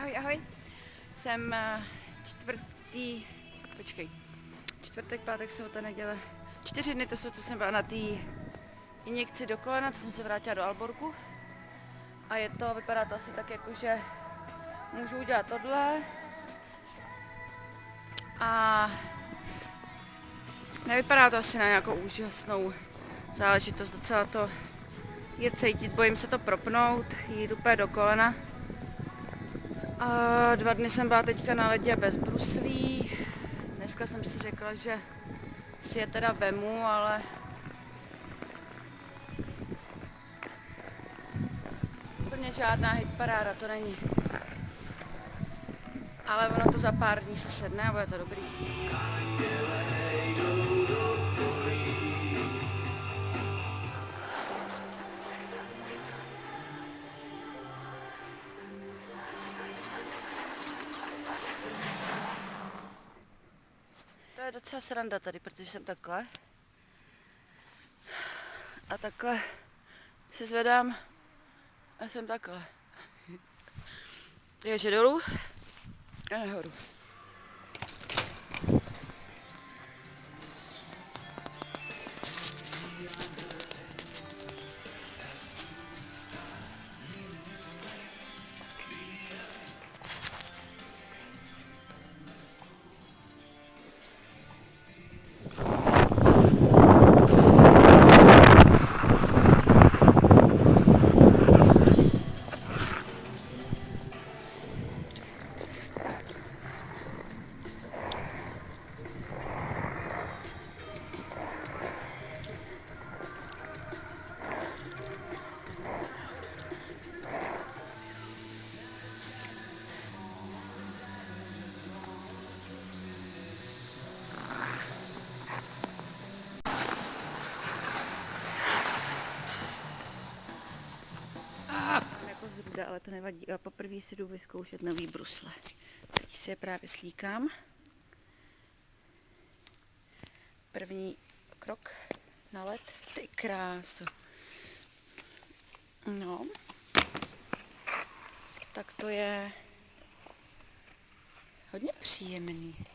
Ahoj, ahoj. Jsem čtvrtek, pátek, sobota, neděle. 4 dny to jsou, co jsem byla na té injekci do kolena, to jsem se vrátila do Alborku. A vypadá to asi tak jako, že můžu udělat tohle. A nevypadá to asi na nějakou úžasnou záležitost, docela to je cítit, bojím se to propnout, jít úplně do kolena. A 2 dny jsem byla teďka na ledě bez bruslí. Dneska jsem si řekla, že si je teda vemu, ale úplně žádná hitparáda to není. Ale ono to za pár dní se sedne a bude to dobrý. To je docela sranda tady, protože jsem takhle. A takhle se zvedám a jsem takhle. Takže dolů a nahoru. Jako zruda, ale to nevadí. A poprvé si jdu vyzkoušet nový brusle. Teď si je právě slíkám. První krok na led. Ty kráso. No. Tak to je hodně příjemný.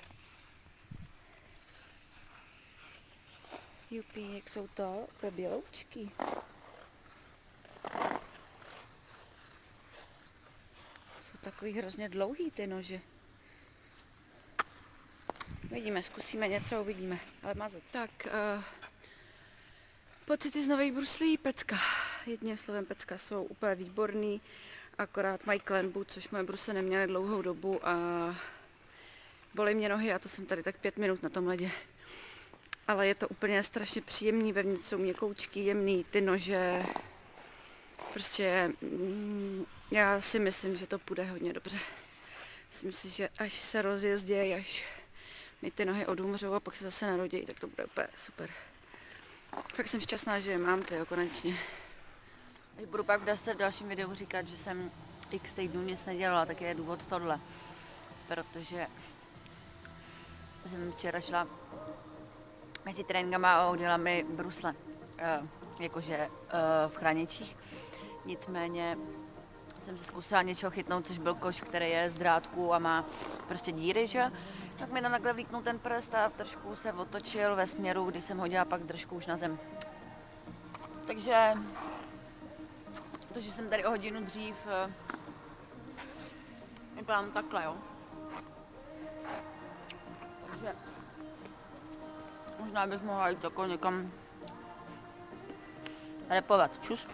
Jupi, jak jsou to běloučky. Jsou takový hrozně dlouhý ty nože. Vidíme, zkusíme něco, uvidíme. Ale mazec. Tak, pocity z nových bruslí, pecka. Jedním slovem pecka, jsou úplně výborný, akorát mají klenbu, což moje brusle neměly dlouhou dobu a bolí mě nohy a to jsem tady tak 5 minut na tom ledě. Ale je to úplně strašně příjemný, vevnitř jsou měkoučky, jemný, ty nože. Prostě já si myslím, že to půjde hodně dobře. Myslím si, že až se rozjezdějí, až mi ty nohy odumřou a pak se zase narodějí, tak to bude úplně super. Fakt jsem šťastná, že je mám, tyjo, konečně. Až budu pak v dalším videu říkat, že jsem x týdnů nic nedělala, tak je důvod tohle. Protože jsem včera šla mezi tréninkama a udělala mi brusle, jakože v chráničích. Nicméně jsem si zkusila něčeho chytnout, což byl koš, který je z drátku a má prostě díry, že? Tak mi tam takhle vlíknul ten prst a trošku se otočil ve směru, kdy jsem hodila pak držku už na zem. Takže to, že jsem tady o hodinu dřív, vypadám takhle, jo. Takže možná bych mohla jít jako někam repovat. Čus.